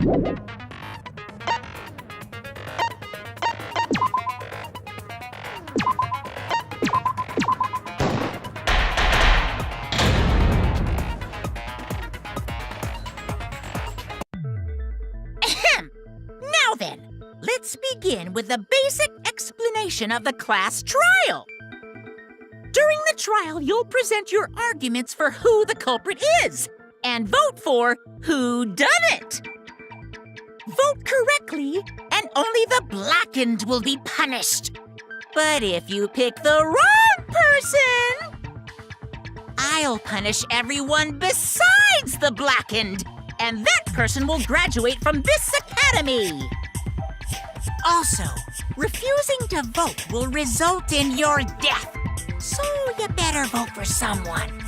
Now then, let's begin with the basic explanation of the class trial. During the trial, you'll present your arguments for who the culprit is and vote for who done it. Vote correctly, and only the blackened will be punished. But if you pick the wrong person, I'll punish everyone besides the blackened, and that person will graduate from this academy. Also, refusing to vote will result in your death, so you better vote for someone.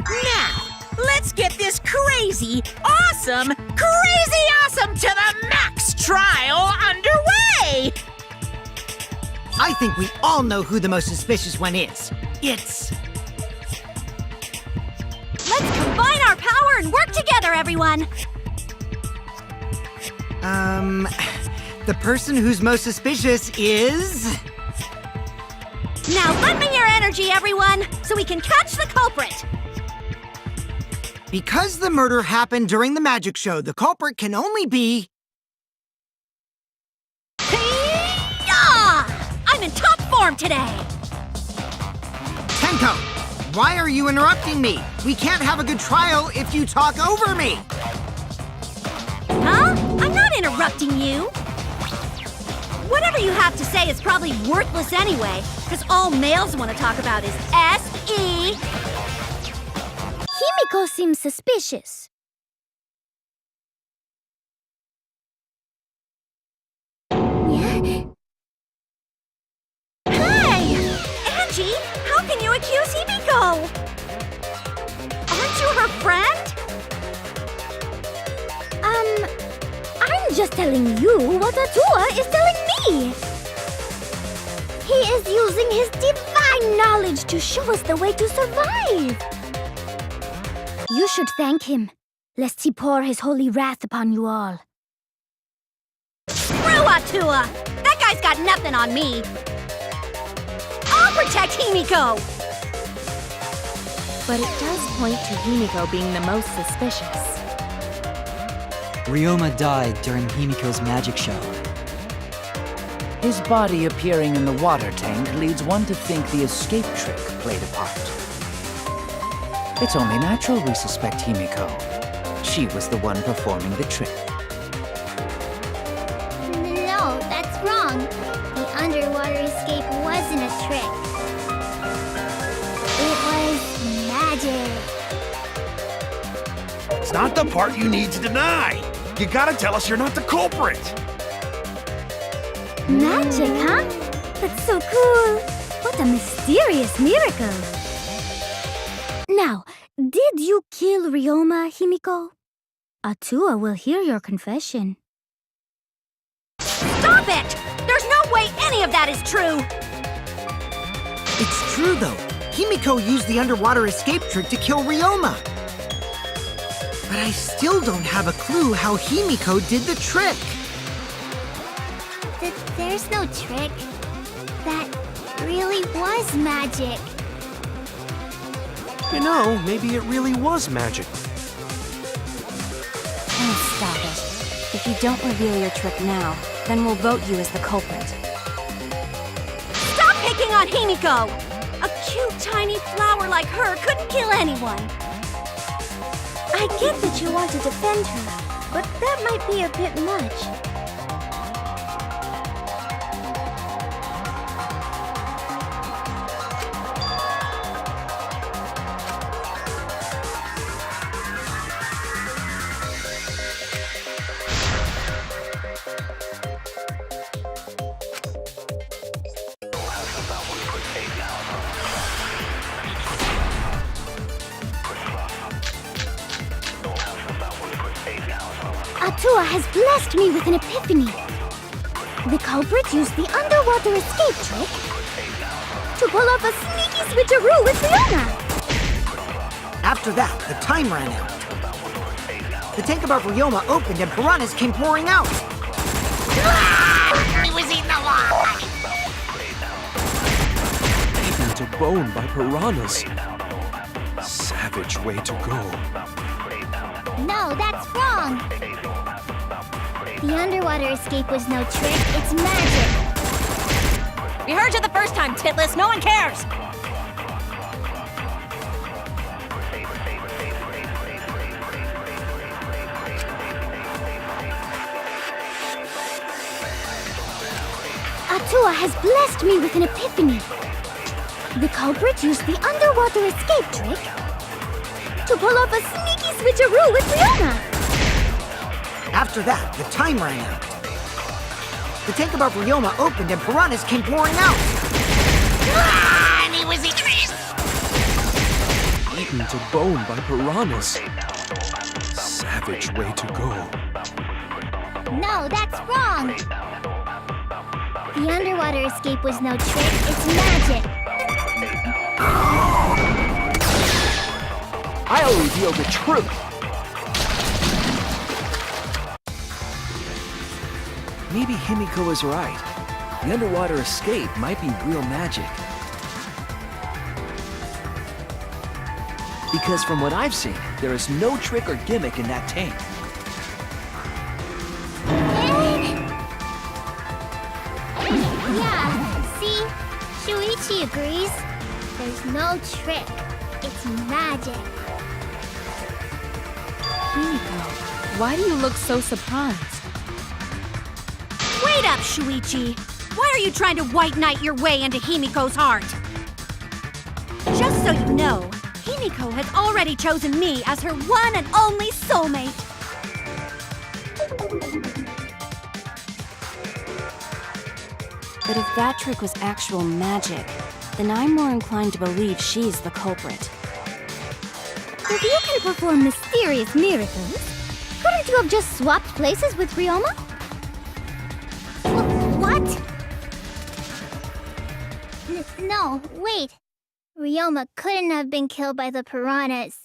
Now, let's get this crazy awesome to the max trial underway! I think we all know who the most suspicious one is. It's... Let's combine our power and work together, everyone! The person who's most suspicious is... Now lend me your energy, everyone, so we can catch the culprit! Because the murder happened during the magic show, the culprit can only be... Hey-ya! I'm in top form today! Tenko, why are you interrupting me? We can't have a good trial if you talk over me! Huh? I'm not interrupting you! Whatever you have to say is probably worthless anyway, because all males want to talk about is S.E. Himiko seems suspicious. Hey! Angie, how can you accuse Himiko? Aren't you her friend? I'm just telling you what Atua is telling me. He is using his divine knowledge to show us the way to survive. You should thank him, lest he pour his holy wrath upon you all. Screw Atua! That guy's got nothing on me! I'll protect Himiko! But it does point to Himiko being the most suspicious. Ryoma died during Himiko's magic show. His body appearing in the water tank leads one to think the escape trick played a part. It's only natural we suspect Himiko. She was the one performing the trick. No, that's wrong. The underwater escape wasn't a trick. It was magic. It's not the part you need to deny. You gotta tell us you're not the culprit. Magic, huh? That's so cool. What a mysterious miracle. Now, did you kill Ryoma, Himiko? Atua will hear your confession. Stop it! There's no way any of that is true! It's true, though. Himiko used the underwater escape trick to kill Ryoma. But I still don't have a clue how Himiko did the trick. There's no trick. That really was magic. You know, maybe it really was magic. Oh, stop it. If you don't reveal your trick now, then we'll vote you as the culprit. Stop picking on Himiko! A cute, tiny flower like her couldn't kill anyone. I get that you want to defend her, but that might be a bit much. Atua has blessed me with an epiphany. The culprit used the underwater escape trick to pull off a sneaky switcheroo with Fiona. After that, the time ran out. The tank above Ryoma opened and piranhas came pouring out. He was eaten alive! Eaten to bone by piranhas. Savage way to go. No, that's wrong. The underwater escape was no trick, it's magic. We heard you the first time, Titless. No one cares. Atua has blessed me with an epiphany. The culprit used the underwater escape trick to pull off a sneaky switcheroo with Ryoma. After that, the time ran out. The tank above Ryoma opened and piranhas came pouring out. And he was eaten. Eaten to bone by piranhas. Savage way to go. No, that's wrong. The underwater escape was no trick, it's magic. I'll reveal the truth. Maybe Himiko is right. The underwater escape might be real magic. Because from what I've seen, there is no trick or gimmick in that tank. Yeah, see? Shuichi agrees. There's no trick. It's magic. Himiko, why do you look so surprised? Wait up, Shuichi. Why are you trying to white knight your way into Himiko's heart? Just so you know, Himiko has already chosen me as her one and only soulmate. But if that trick was actual magic, then I'm more inclined to believe she's the culprit. If you can perform mysterious miracles, couldn't you have just swapped places with Ryoma? What? No, wait. Ryoma couldn't have been killed by the piranhas.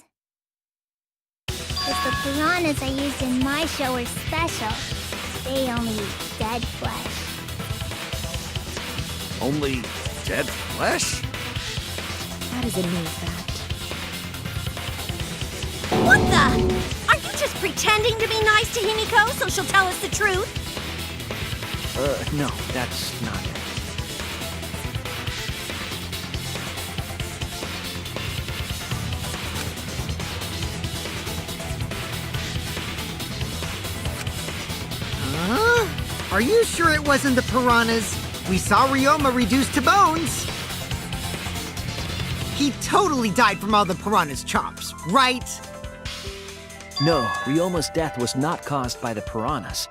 Because the piranhas I used in my show were special. They only eat dead flesh. Only dead flesh? That is a new fact. What the? Are you just pretending to be nice to Himiko so she'll tell us the truth? No, that's not it. Huh? Are you sure it wasn't the piranhas? We saw Ryoma reduced to bones. He totally died from all the piranha's chops, right? No, Ryoma's death was not caused by the piranhas.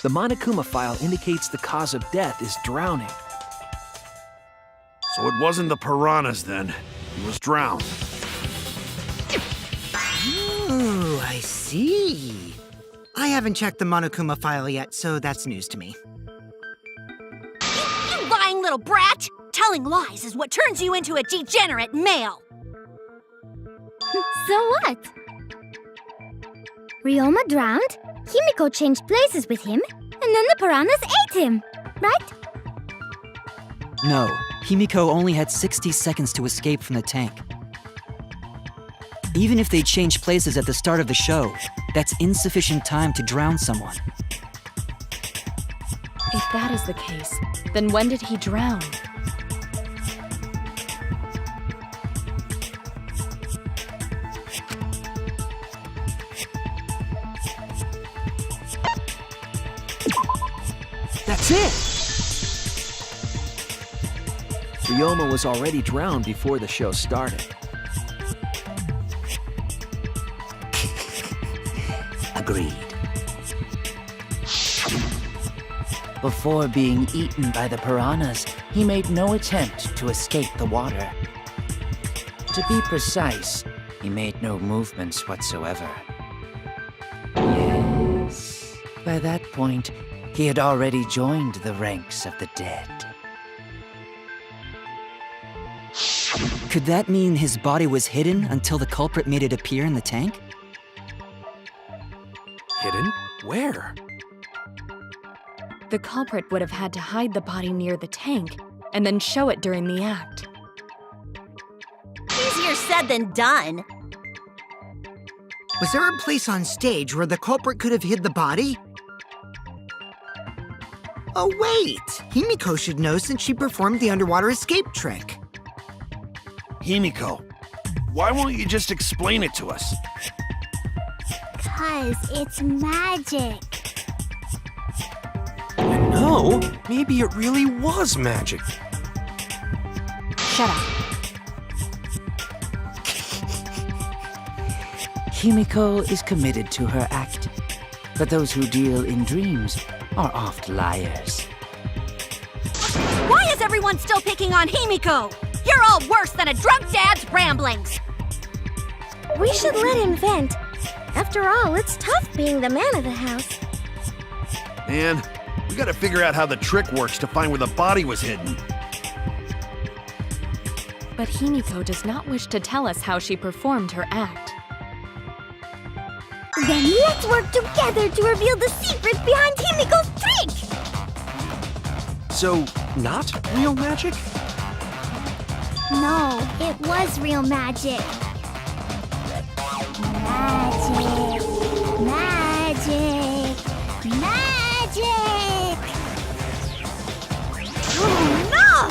The Monokuma file indicates the cause of death is drowning. So it wasn't the piranhas then. He was drowned. Oh, I see. I haven't checked the Monokuma file yet, so that's news to me. You lying little brat! Telling lies is what turns you into a degenerate male! So what? Ryoma drowned, Himiko changed places with him, and then the piranhas ate him, right? No, Himiko only had 60 seconds to escape from the tank. Even if they changed places at the start of the show, that's insufficient time to drown someone. If that is the case, then when did he drown? That's it! Ryoma was already drowned before the show started. Agreed. Before being eaten by the piranhas, he made no attempt to escape the water. To be precise, he made no movements whatsoever. Yes, by that point, he had already joined the ranks of the dead. Could that mean his body was hidden until the culprit made it appear in the tank? Hidden? Where? The culprit would have had to hide the body near the tank and then show it during the act. Easier said than done. Was there a place on stage where the culprit could have hid the body? Oh, wait! Himiko should know since she performed the underwater escape trick. Himiko, why won't you just explain it to us? 'Cause it's magic. No, maybe it really was magic. Shut up. Himiko is committed to her act, but those who deal in dreams are oft liars. Why is everyone still picking on Himiko? You're all worse than a drunk dad's ramblings. We should let him vent. After all, it's tough being the man of the house. Man, we gotta figure out how the trick works to find where the body was hidden. But Himiko does not wish to tell us how she performed her act. Then let's work together to reveal the secret behind Himiko's trick! So, not real magic? No, it was real magic. Magic, magic, magic! Oh no!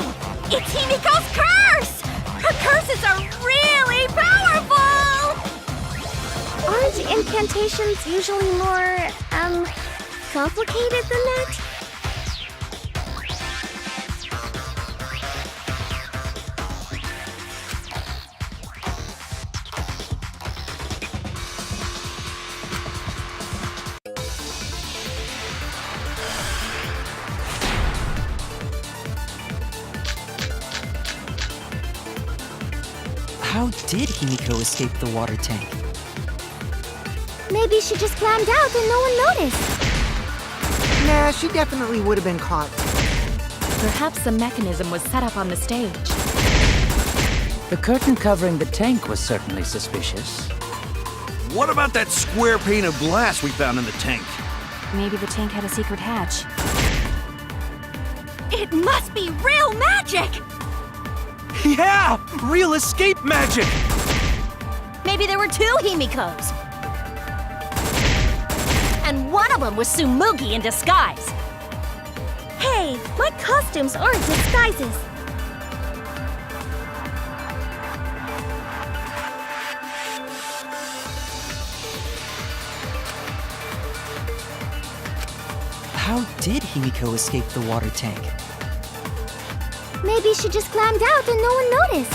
It's Himiko's curse! Her curses are really powerful! Aren't incantations usually more, complicated than that? How did Himiko escape the water tank? Maybe she just climbed out and no one noticed. Nah, she definitely would have been caught. Perhaps a mechanism was set up on the stage. The curtain covering the tank was certainly suspicious. What about that square pane of glass we found in the tank? Maybe the tank had a secret hatch. It must be real magic! Yeah! Real escape magic! Maybe there were two Himikos. And one of them was Tsumugi in disguise. Hey, my costumes aren't disguises. How did Himiko escape the water tank? Maybe she just climbed out and no one noticed.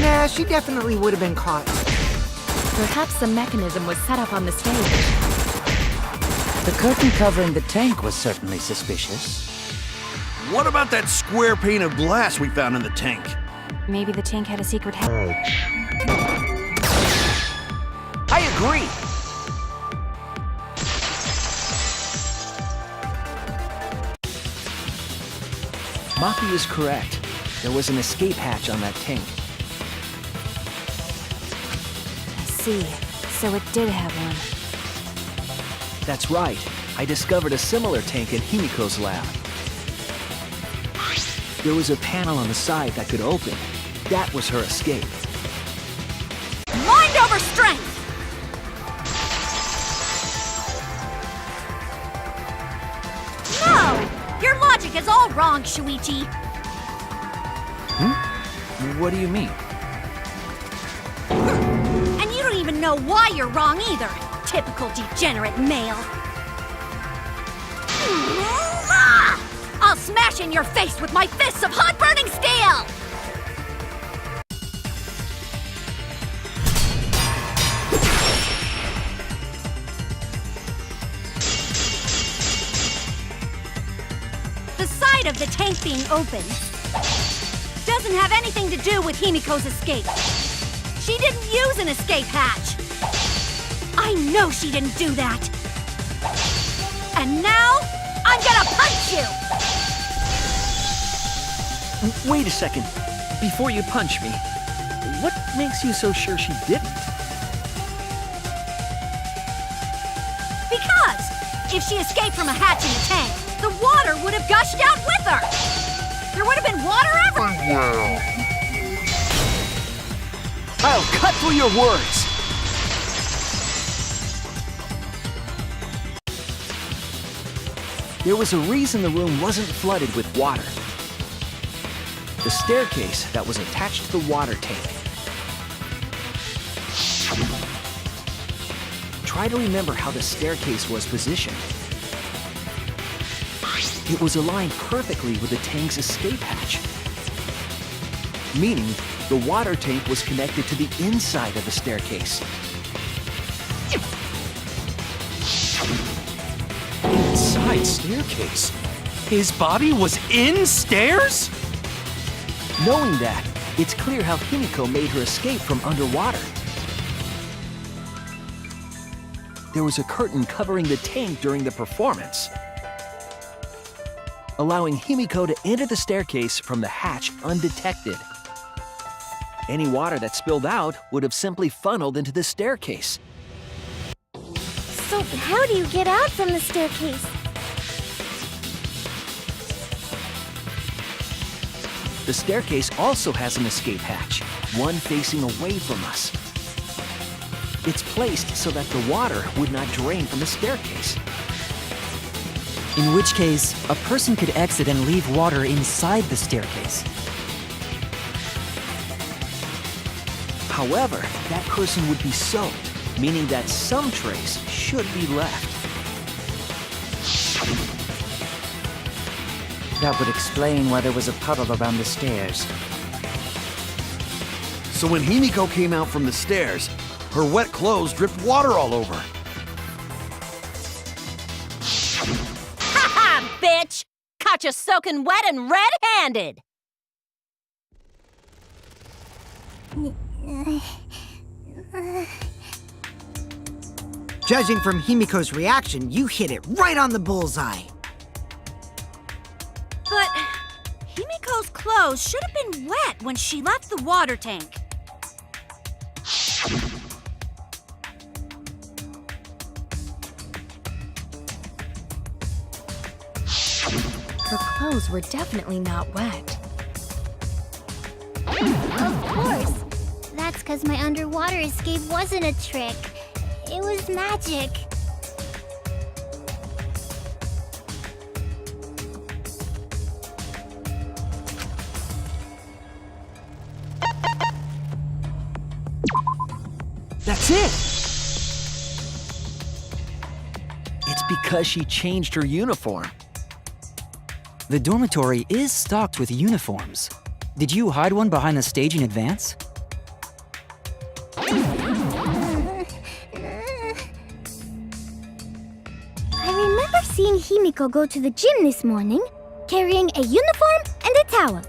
Nah, she definitely would have been caught. Perhaps a mechanism was set up on the stage. The curtain covering the tank was certainly suspicious. What about that square pane of glass we found in the tank? Maybe the tank had a secret hatch. I agree! Maki is correct. There was an escape hatch on that tank. I see. So it did have one. That's right. I discovered a similar tank in Himiko's lab. There was a panel on the side that could open. That was her escape. Mind over strength! No! Your logic is all wrong, Shuichi. What do you mean? And you don't even know why you're wrong either. Typical degenerate male. I'll smash in your face with my fists of hot burning steel! The side of the tank being open doesn't have anything to do with Himiko's escape. She didn't use an escape hatch. I know she didn't do that. And now, I'm gonna punch you! Wait a second. Before you punch me, what makes you so sure she didn't? If she escaped from a hatch in the tank, the water would have gushed out with her! There would have been water everywhere! I'll cut through your words! There was a reason the room wasn't flooded with water. The staircase that was attached to the water tank. Try to remember how the staircase was positioned. It was aligned perfectly with the tank's escape hatch, meaning the water tank was connected to the inside of the staircase. Inside staircase? His body was in stairs? Knowing that, it's clear how Himiko made her escape from underwater. There was a curtain covering the tank during the performance, allowing Himiko to enter the staircase from the hatch undetected. Any water that spilled out would have simply funneled into the staircase. So how do you get out from the staircase? The staircase also has an escape hatch, one facing away from us. It's placed so that the water would not drain from the staircase. In which case, a person could exit and leave water inside the staircase. However, that person would be soaked, meaning that some trace should be left. That would explain why there was a puddle around the stairs. So when Himiko came out from the stairs, her wet clothes dripped water all over. Ha ha, bitch! Caught you soaking wet and red-handed! Judging from Himiko's reaction, you hit it right on the bullseye. But Himiko's clothes should have been wet when she left the water tank. Her clothes were definitely not wet. Of course. That's because my underwater escape wasn't a trick. It was magic. That's it! It's because she changed her uniform. The dormitory is stocked with uniforms. Did you hide one behind the stage in advance? I remember seeing Himiko go to the gym this morning, carrying a uniform and a towel.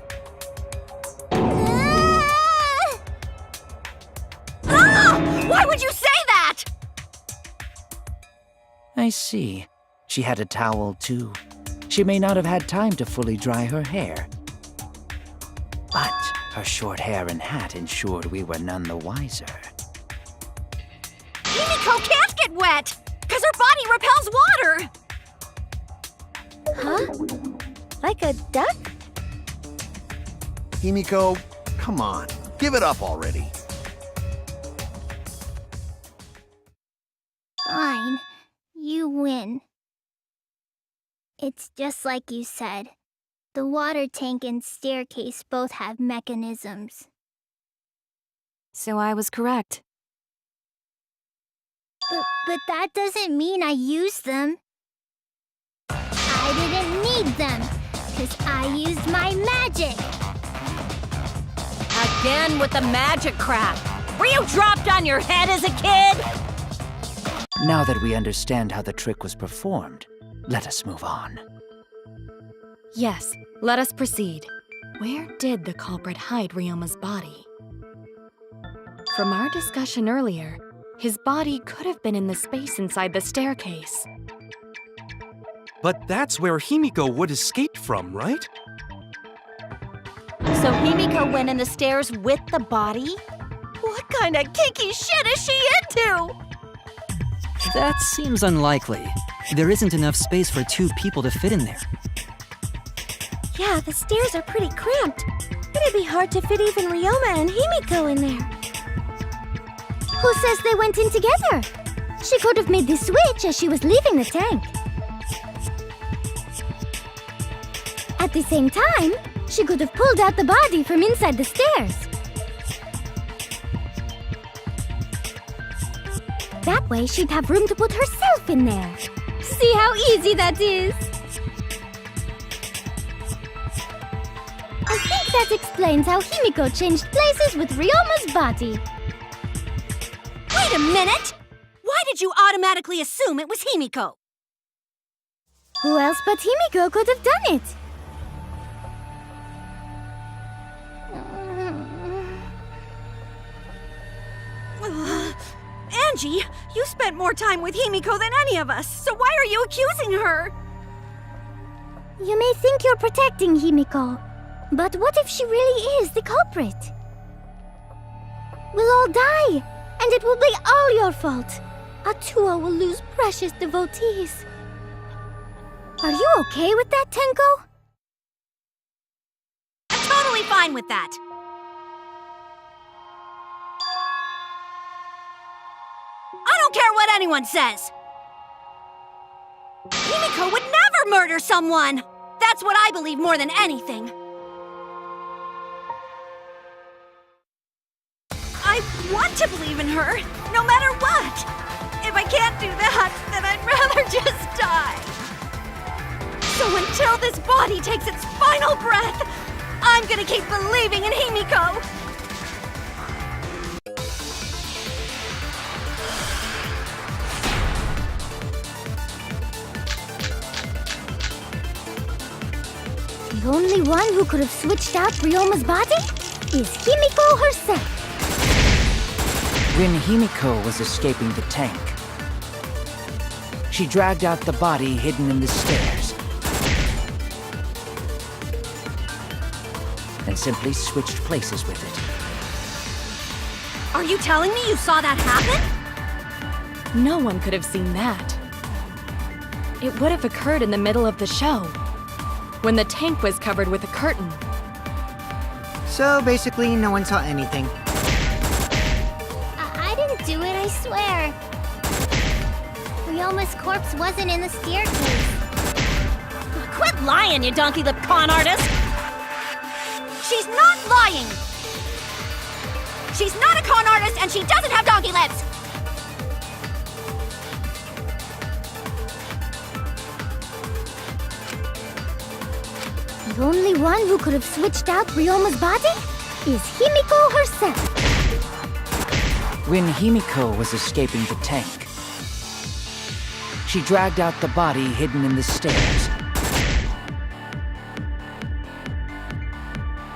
Why would you say that? I see. She had a towel, too. She may not have had time to fully dry her hair. But her short hair and hat ensured we were none the wiser. Himiko can't get wet, because her body repels water! Huh? Like a duck? Himiko, come on, give it up already. Fine. You win. It's just like you said. The water tank and staircase both have mechanisms. So I was correct. But that doesn't mean I used them. I didn't need them, because I used my magic. Again with the magic crap. Were you dropped on your head as a kid? Now that we understand how the trick was performed, let us move on. Yes, let us proceed. Where did the culprit hide Ryoma's body? From our discussion earlier, his body could have been in the space inside the staircase. But that's where Himiko would escape from, right? So Himiko went in the stairs with the body? What kind of kinky shit is she into? That seems unlikely. There isn't enough space for 2 people to fit in there. Yeah, the stairs are pretty cramped. It'd be hard to fit even Ryoma and Himiko in there. Who says they went in together? She could have made the switch as she was leaving the tank. At the same time, she could have pulled out the body from inside the stairs. That way, she'd have room to put herself in there. See how easy that is? I think that explains how Himiko changed places with Ryoma's body. Wait a minute! Why did you automatically assume it was Himiko? Who else but Himiko could have done it? Angie, you spent more time with Himiko than any of us, so why are you accusing her? You may think you're protecting Himiko, but what if she really is the culprit? We'll all die, and it will be all your fault. Atua will lose precious devotees. Are you okay with that, Tenko? I'm totally fine with that. I don't care what anyone says. Himiko would never murder someone. That's what I believe more than anything. I want to believe in her, no matter what. If I can't do that, then I'd rather just die. So until this body takes its final breath, I'm gonna keep believing in Himiko. The only one who could have switched out Ryoma's body is Himiko herself. When Himiko was escaping the tank, she dragged out the body hidden in the stairs and simply switched places with it. Are you telling me you saw that happen? No one could have seen that. It would have occurred in the middle of the show, when the tank was covered with a curtain. So basically, no one saw anything. I didn't do it, I swear. Ryoma's corpse wasn't in the staircase. Quit lying, you donkey-lipped con artist! She's not lying! She's not a con artist and she doesn't have donkey lips! The only one who could have switched out Ryoma's body is Himiko herself. When Himiko was escaping the tank, she dragged out the body hidden in the stairs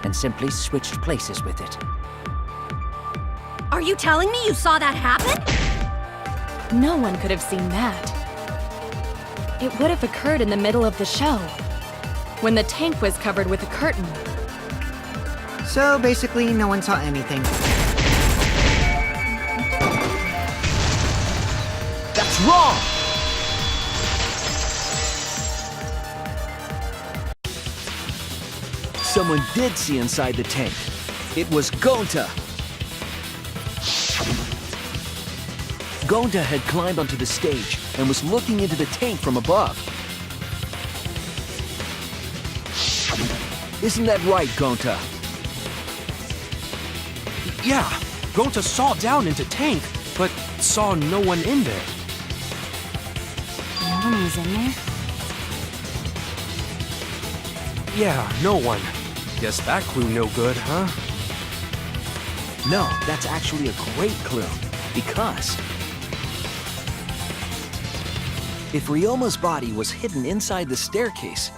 and simply switched places with it. Are you telling me you saw that happen? No one could have seen that. It would have occurred in the middle of the show, when the tank was covered with a curtain. So basically, no one saw anything. That's wrong! Someone did see inside the tank. It was Gonta. Gonta had climbed onto the stage and was looking into the tank from above. Isn't that right, Gonta? Yeah, Gonta saw down into tank, but saw no one in there. No one was in there? Yeah, no one. Guess that clue no good, huh? No, that's actually a great clue, because if Ryoma's body was hidden inside the staircase,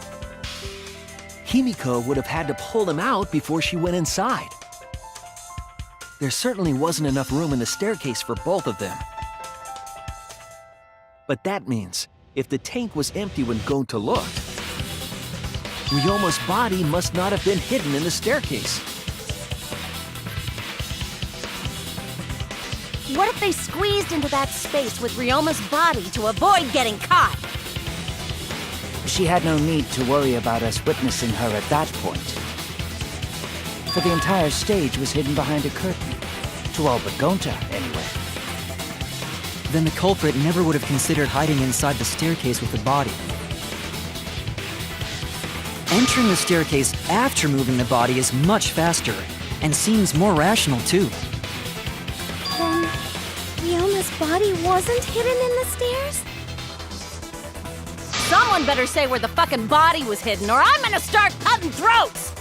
Himiko would have had to pull him out before she went inside. There certainly wasn't enough room in the staircase for both of them. But that means, if the tank was empty when Gonta looked, Ryoma's body must not have been hidden in the staircase. What if they squeezed into that space with Ryoma's body to avoid getting caught? She had no need to worry about us witnessing her at that point. For the entire stage was hidden behind a curtain. To all but Gonta, anyway. Then the culprit never would have considered hiding inside the staircase with the body. Entering the staircase after moving the body is much faster, and seems more rational too. Then, Ryoma's body wasn't hidden in the stairs? Someone better say where the fucking body was hidden, or I'm gonna start cutting throats!